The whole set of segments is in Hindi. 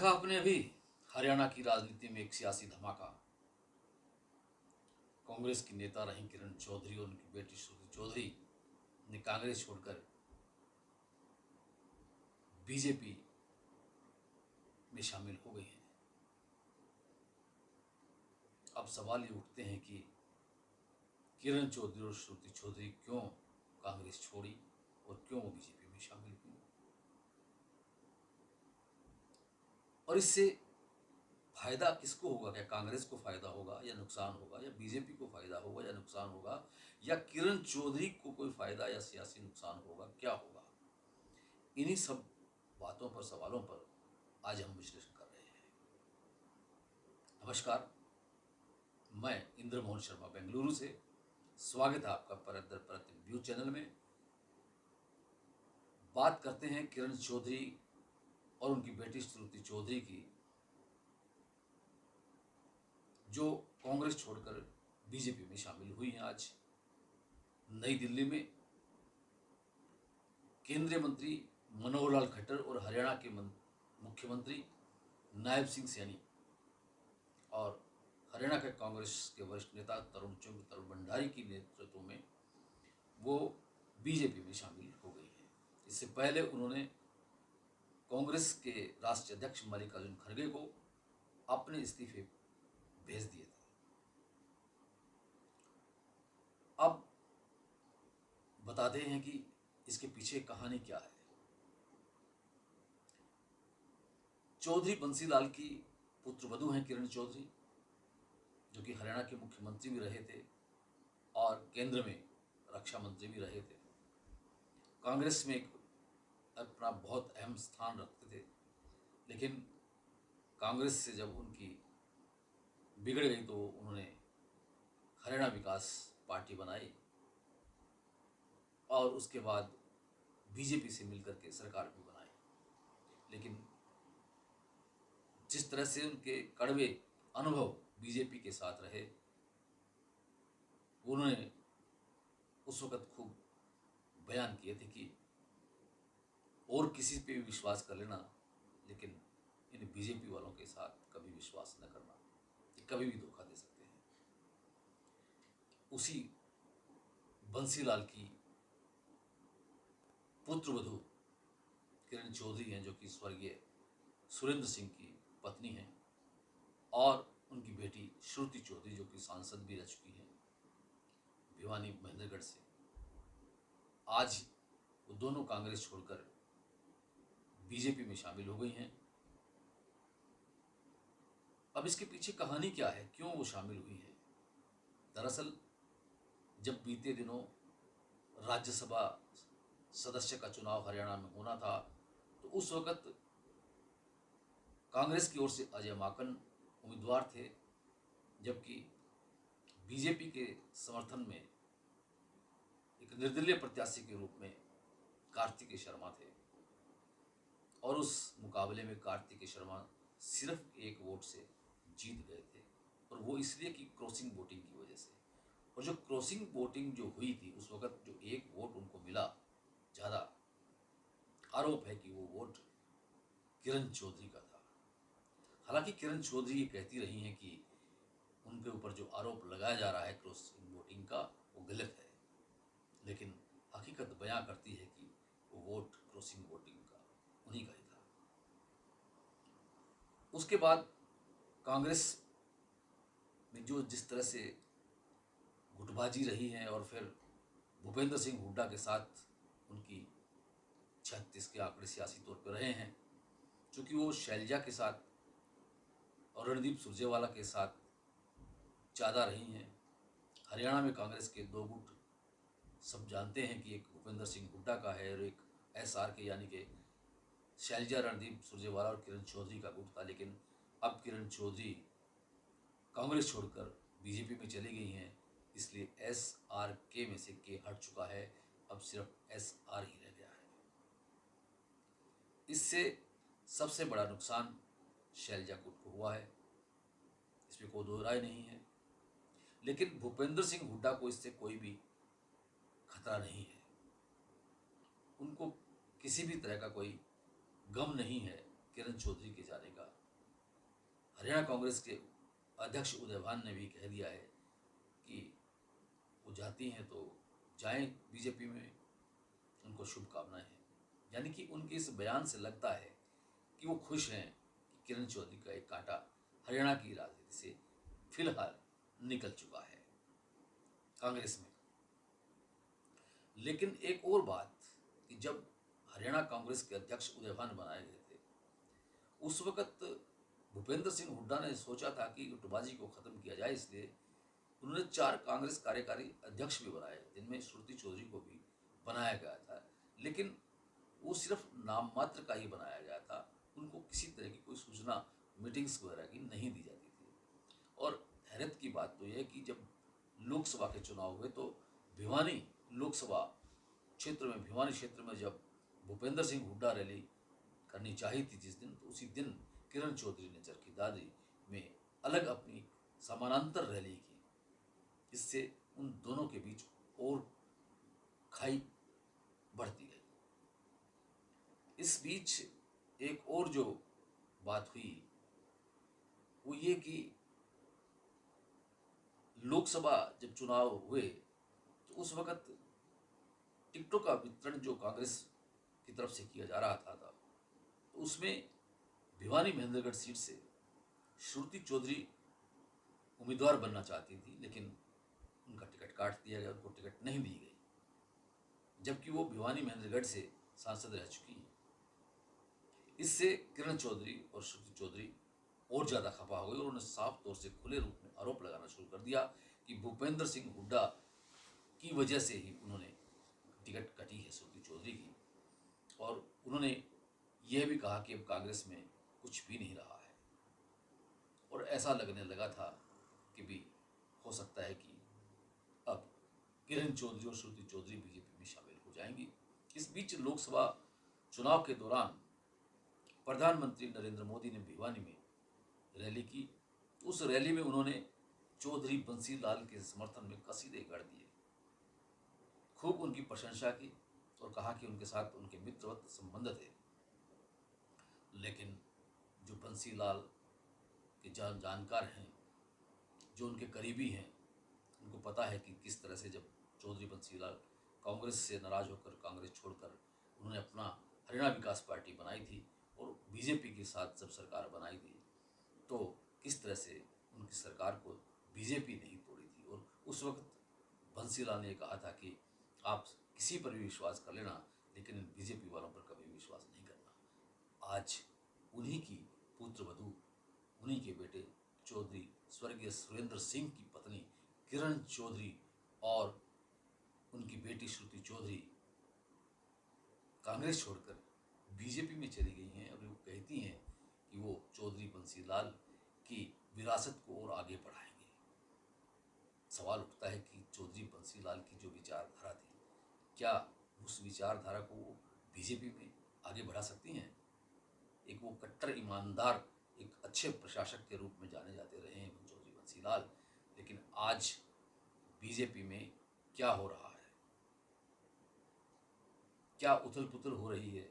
देखा आपने अभी हरियाणा की राजनीति में एक सियासी धमाका। कांग्रेस की नेता रही किरण चौधरी और उनकी बेटी श्रुति चौधरी ने कांग्रेस छोड़कर बीजेपी में शामिल हो गई हैं। अब सवाल ये उठते हैं कि किरण चौधरी और श्रुति चौधरी क्यों कांग्रेस छोड़ी और क्यों वो बीजेपी में शामिल हुई, और इससे फायदा किसको होगा? क्या कांग्रेस को फायदा होगा या नुकसान होगा, या बीजेपी को फायदा होगा या नुकसान होगा, या किरण चौधरी को कोई फायदा या सियासी नुकसान होगा? क्या होगा? इन्हीं सब बातों पर, सवालों पर आज हम विश्लेषण कर रहे हैं। नमस्कार, मैं इंद्र मोहन शर्मा बेंगलुरु से। स्वागत है आपका परत दर परत व्यू चैनल में। बात करते हैं किरण चौधरी और उनकी बेटी श्रुति चौधरी की, जो कांग्रेस छोड़कर बीजेपी में शामिल हुई हैं। आज नई दिल्ली में केंद्रीय मंत्री मनोहर लाल खट्टर और हरियाणा के मुख्यमंत्री नायब सिंह सैनी और हरियाणा के कांग्रेस के वरिष्ठ नेता तरुण भंडारी की नेतृत्व में वो बीजेपी में शामिल हो गई है। इससे पहले उन्होंने कांग्रेस के राष्ट्रीय अध्यक्ष मल्लिकार्जुन खड़गे को अपने इस्तीफे भेज दिए थे। अब बताते हैं कि इसके पीछे कहानी क्या है। चौधरी बंसीलाल की पुत्रवधू हैं किरण चौधरी, जो कि हरियाणा के मुख्यमंत्री भी रहे थे और केंद्र में रक्षा मंत्री भी रहे थे। कांग्रेस में एक अपना बहुत अहम स्थान रखते थे, लेकिन कांग्रेस से जब उनकी बिगड़ गई तो उन्होंने हरियाणा विकास पार्टी बनाई और उसके बाद बीजेपी से मिलकर के सरकार भी बनाई। लेकिन जिस तरह से उनके कड़वे अनुभव बीजेपी के साथ रहे, उन्होंने उस वक्त खूब बयान किए थे कि और किसी पे भी विश्वास कर लेना, लेकिन इन बीजेपी वालों के साथ कभी विश्वास न करना, ये कभी भी धोखा दे सकते हैं। उसी बंसीलाल की पुत्रवधू किरण चौधरी हैं, जो कि स्वर्गीय सुरेंद्र सिंह की पत्नी हैं, और उनकी बेटी श्रुति चौधरी, जो कि सांसद भी रह चुकी हैं भिवानी महेंद्रगढ़ से। आज वो दोनों कांग्रेस छोड़कर बीजेपी में शामिल हो गई हैं। अब इसके पीछे कहानी क्या है, क्यों वो शामिल हुई है? दरअसल जब बीते दिनों राज्यसभा सदस्य का चुनाव हरियाणा में होना था, तो उस वक्त कांग्रेस की ओर से अजय माकन उम्मीदवार थे, जबकि बीजेपी के समर्थन में एक निर्दलीय प्रत्याशी के रूप में कार्तिकेय शर्मा थे। और उस मुकाबले में कार्तिकेय शर्मा सिर्फ एक वोट से जीत गए थे, और वो इसलिए कि क्रॉसिंग वोटिंग की वजह से। और जो क्रॉसिंग वोटिंग जो हुई थी, उस वक्त जो एक वोट उनको मिला ज़्यादा, आरोप है कि वो वोट किरण चौधरी का था। हालांकि किरण चौधरी ये कहती रही हैं कि उनके ऊपर जो आरोप लगाया जा रहा है क्रॉसिंग वोटिंग का, वो गलत है, लेकिन हकीकत बयां करती है कि वो वोट क्रॉसिंग वोटिंग का उन्हीं का ही था। उसके बाद कांग्रेस में जो जिस तरह से गुटबाजी रही है, और फिर भूपेंद्र सिंह हुड्डा के साथ उनकी 36 के आंकड़े सियासी तौर पर रहे हैं, चूँकि वो शैलजा के साथ और रणदीप सुरजेवाला के साथ ज़्यादा रही हैं। हरियाणा में कांग्रेस के दो गुट सब जानते हैं कि एक भूपेंद्र सिंह हुड्डा का है और एक SR के, यानी कि शैलजा, रणदीप सुरजेवाला और किरण चौधरी का गुट था। लेकिन अब किरण चौधरी कांग्रेस छोड़कर बीजेपी में चली गई हैं, इसलिए SRK में से के हट चुका है, अब सिर्फ SR ही रह गया है। इससे सबसे बड़ा नुकसान शैलजा गुट को हुआ है, इसमें कोई दो राय नहीं है। लेकिन भूपेंद्र सिंह हुड्डा को इससे कोई भी खतरा नहीं है, उनको किसी भी तरह का कोई गम नहीं है किरण चौधरी के जाने का। हरियाणा कांग्रेस के अध्यक्ष उदय भान ने भी कह दिया है कि वो जाती हैं तो जाएं बीजेपी में, उनको शुभकामनाएं हैं। यानी कि उनके इस बयान से लगता है कि वो खुश हैं कि किरण चौधरी का एक कांटा हरियाणा की राजनीति से फिलहाल निकल चुका है कांग्रेस में। लेकिन एक और बात कि जब हरियाणा कांग्रेस के अध्यक्ष उदय भान बनाए गए थे, उस वक्त भूपेंद्र सिंह हुड्डा ने सोचा था कि गुटबाजी को खत्म किया जाए, इसलिए उन्होंने 4 कांग्रेस कार्यकारी अध्यक्ष भी बनाए, जिनमें श्रुति चौधरी को भी बनाया गया था। लेकिन वो सिर्फ नाम मात्र का ही बनाया गया था, उनको किसी तरह की कोई सूचना मीटिंग्स वगैरह की नहीं दी जाती थी। और हैरत की बात तो यह है कि जब लोकसभा के चुनाव हुए तो भिवानी लोकसभा क्षेत्र में, भिवानी क्षेत्र में जब भूपेंद्र सिंह हुड्डा रैली करनी चाहिए थी जिस दिन, तो उसी दिन किरण चौधरी ने चरखीदारी में अलग अपनी समानांतर रैली की। इससे उन दोनों के बीच और खाई बढ़ती गई। इस बीच एक और जो बात हुई वो ये कि लोकसभा जब चुनाव हुए तो उस वक्त टिकटों का वितरण जो कांग्रेस की तरफ से किया जा रहा था तो उसमें भिवानी महेंद्रगढ़ सीट से श्रुति चौधरी उम्मीदवार बनना चाहती थी, लेकिन उनका टिकट काट दिया गया, उनको टिकट नहीं दी गई, जबकि वो भिवानी महेंद्रगढ़ से सांसद रह चुकी हैं। इससे किरण चौधरी और श्रुति चौधरी और ज़्यादा खफा हो गई और उन्होंने साफ तौर से खुले रूप में आरोप लगाना शुरू कर दिया कि भूपेंद्र सिंह हुड्डा की वजह से ही उन्होंने टिकट कटी है श्रुति चौधरी की। और उन्होंने यह भी कहा कि अब कांग्रेस में कुछ भी नहीं रहा है, और ऐसा लगने लगा था कि भी हो सकता है कि अब किरण चौधरी और श्रुति चौधरी बीजेपी में शामिल हो जाएंगी। इस बीच लोकसभा चुनाव के दौरान प्रधानमंत्री नरेंद्र मोदी ने भिवानी में रैली की। उस रैली में उन्होंने चौधरी बंसी लाल के समर्थन में कसीदे गढ़ दिए, खूब उनकी प्रशंसा की और कहा कि उनके साथ उनके मित्रवत संबंध थे। लेकिन जो बंसी लाल के जानकार हैं, जो उनके करीबी हैं, उनको पता है कि किस तरह से जब चौधरी बंसी लाल कांग्रेस से नाराज होकर कांग्रेस छोड़कर उन्होंने अपना हरियाणा विकास पार्टी बनाई थी और बीजेपी के साथ जब सरकार बनाई थी तो किस तरह से उनकी सरकार को बीजेपी नहीं तोड़ी थी। और उस वक्त बंसी लाल ने कहा था कि आप किसी पर भी विश्वास कर लेना, लेकिन इन बीजेपी वालों पर कभी विश्वास नहीं करना। आज उन्हीं की पुत्र वधू, उन्हीं के बेटे चौधरी स्वर्गीय सुरेंद्र सिंह की पत्नी किरण चौधरी और उनकी बेटी श्रुति चौधरी कांग्रेस छोड़कर बीजेपी में चली गई हैं और वो कहती हैं कि वो चौधरी बंसी लाल की विरासत को और आगे बढ़ाएंगे। सवाल उठता है कि चौधरी बंसी लाल की जो विचारधारा थी, क्या उस विचारधारा को वो बीजेपी में आगे बढ़ा सकती हैं? एक वो कट्टर ईमानदार, एक अच्छे प्रशासक के रूप में जाने जाते रहे हैं चौधरी बंसी लाल, लेकिन आज बीजेपी में क्या हो रहा है, क्या उथल पुथल हो रही है?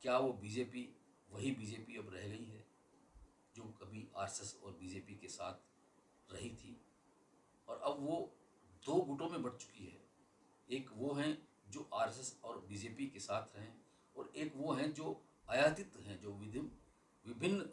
क्या वो बीजेपी वही बीजेपी अब रह गई है जो कभी आरएसएस और बीजेपी के साथ रही थी? और अब वो दो गुटों में बढ़ चुकी है। एक वो हैं जो आरएसएस और बीजेपी के साथ हैं, और एक वो हैं जो आयातित हैं, जो विभिन्न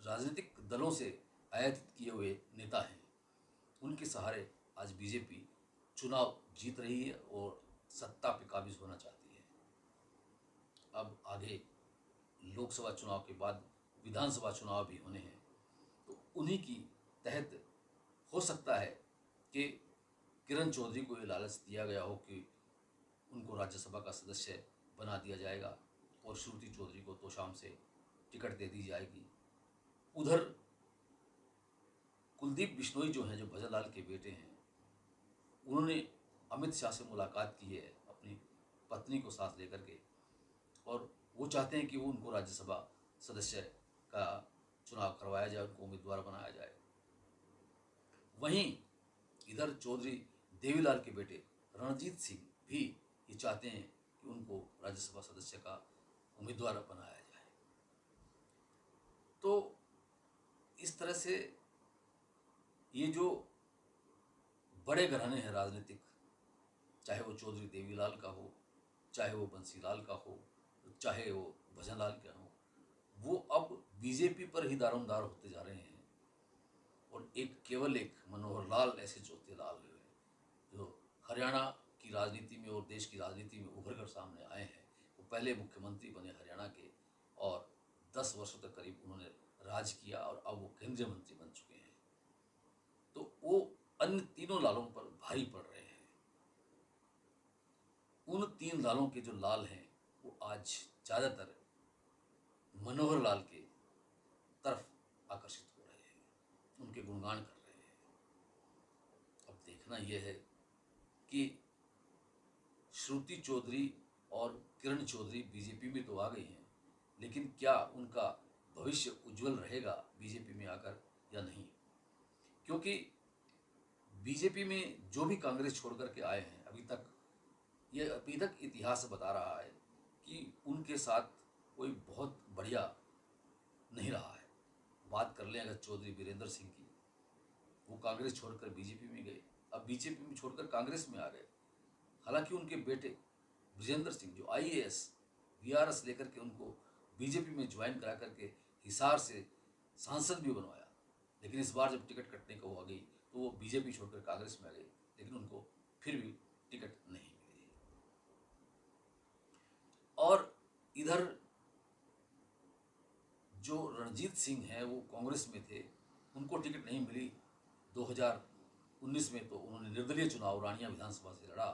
राजनीतिक दलों से आयातित किए हुए नेता हैं। उनके सहारे आज बीजेपी चुनाव जीत रही है और सत्ता पे काबिज होना चाहती है। अब आगे लोकसभा चुनाव के बाद विधानसभा चुनाव भी होने हैं, तो उन्हीं की तहत हो सकता है कि किरण चौधरी को ये लालच दिया गया हो कि उनको राज्यसभा का सदस्य बना दिया जाएगा और श्रुति चौधरी को तोशाम से टिकट दे दी जाएगी। उधर कुलदीप बिश्नोई जो हैं, जो भजन लाल के बेटे हैं, उन्होंने अमित शाह से मुलाकात की है अपनी पत्नी को साथ लेकर के, और वो चाहते हैं कि वो उनको राज्यसभा सदस्य का चुनाव करवाया जाए, उनको उम्मीदवार बनाया जाए। वहीं इधर चौधरी देवीलाल के बेटे रणजीत सिंह भी ये चाहते हैं कि उनको राज्यसभा सदस्य का उम्मीदवार बनाया जाए। तो इस तरह से ये जो बड़े घराने हैं राजनीतिक, चाहे वो चौधरी देवीलाल का हो, चाहे वो बंसीलाल का हो, चाहे वो भजनलाल का हो, वो अब बीजेपी पर ही दारोमदार होते जा रहे हैं। और केवल एक मनोहर लाल ऐसे चौथे लाल हुए जो हरियाणा की राजनीति में और देश की राजनीति में उभर कर सामने आए हैं। वो पहले मुख्यमंत्री बने हरियाणा के और 10 वर्षों तक करीब उन्होंने राज किया और अब वो केंद्रीय मंत्री बन चुके हैं। तो वो अन्य तीनों लालों पर भारी पड़ रहे हैं। उन 3 लालों के जो लाल हैं वो आज ज़्यादातर मनोहर लाल के तरफ आकर्षित हो रहे हैं, उनके गुणगान कर रहे हैं। अब देखना यह है कि श्रुति चौधरी और किरण चौधरी बीजेपी में तो आ गई हैं, लेकिन क्या उनका भविष्य उज्जवल रहेगा बीजेपी में आकर या नहीं? क्योंकि बीजेपी में जो भी कांग्रेस छोड़ करके आए हैं अभी तक इतिहास बता रहा है कि उनके साथ कोई बहुत बढ़िया नहीं रहा है। बात कर लें अगर चौधरी वीरेंद्र सिंह की, वो कांग्रेस छोड़कर बीजेपी में गए, अब बीजेपी में छोड़कर कांग्रेस में आ गए। हालांकि उनके बेटे ब्रिजेंद्र सिंह जो IAS VRS लेकर के उनको बीजेपी में ज्वाइन करा करके हिसार से सांसद भी बनवाया, लेकिन इस बार जब टिकट कटने को आ गई तो वो बीजेपी छोड़कर कांग्रेस में आ गए, लेकिन उनको फिर भी टिकट नहीं मिली। और इधर जो रणजीत सिंह हैं वो कांग्रेस में थे, उनको टिकट नहीं मिली। 2019 में तो उन्होंने निर्दलीय चुनाव रानिया विधानसभा से लड़ा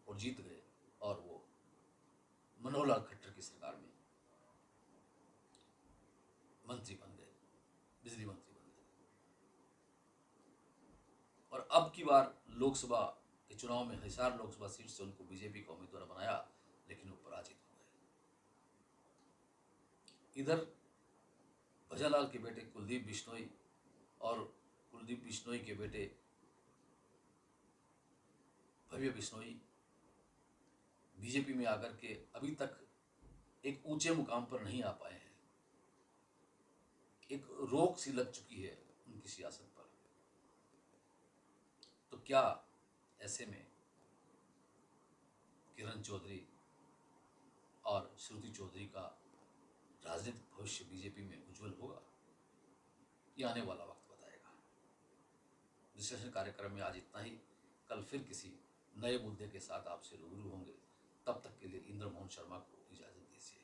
और जीत गए और वो मनोहर लाल खट्टर की सरकार में मंत्री बन गए, बिजली मंत्री बन गए। और अब की बार लोकसभा के चुनाव में हिसार लोकसभा सीट से उनको बीजेपी का उम्मीदवार बनाया, लेकिन वो पराजित हो गए। इधर भजनलाल के बेटे कुलदीप बिश्नोई और कुलदीप बिश्नोई के बेटे भव्य बिश्नोई बीजेपी में आकर के अभी तक एक ऊंचे मुकाम पर नहीं आ पाए हैं। एक रोक सी लग चुकी है उनकी सियासत पर। तो क्या ऐसे में किरण चौधरी और श्रुति चौधरी का राजनीतिक भविष्य बीजेपी में उज्जवल होगा? ये आने वाला वक्त बताएगा। विश्लेषण कार्यक्रम में आज इतना ही। कल फिर किसी नए मुद्दे के साथ आपसे रूबरू होंगे। तब तक के लिए इंद्र मोहन शर्मा को इजाजत दीजिए।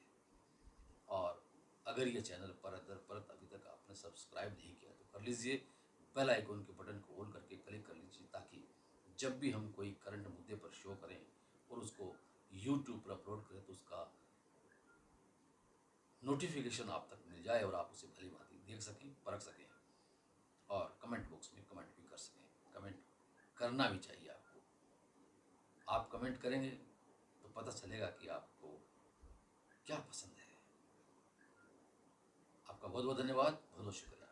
और अगर ये चैनल परत अभी तक आपने सब्सक्राइब नहीं किया तो कर लीजिए। बेल आइकन के बटन को ऑन करके क्लिक कर लीजिए, ताकि जब भी हम कोई करंट मुद्दे पर शो करें और उसको यूट्यूब पर अपलोड करें तो उसका नोटिफिकेशन आप तक मिल जाए और आप उसे भली भांति देख सकें, परख सकें और कमेंट बॉक्स में कमेंट भी कर सकें। कमेंट करना भी चाहिए आपको। आप कमेंट करेंगे तो पता चलेगा कि आपको क्या पसंद है। आपका बहुत बहुत धन्यवाद, बहुत बहुत शुक्रिया।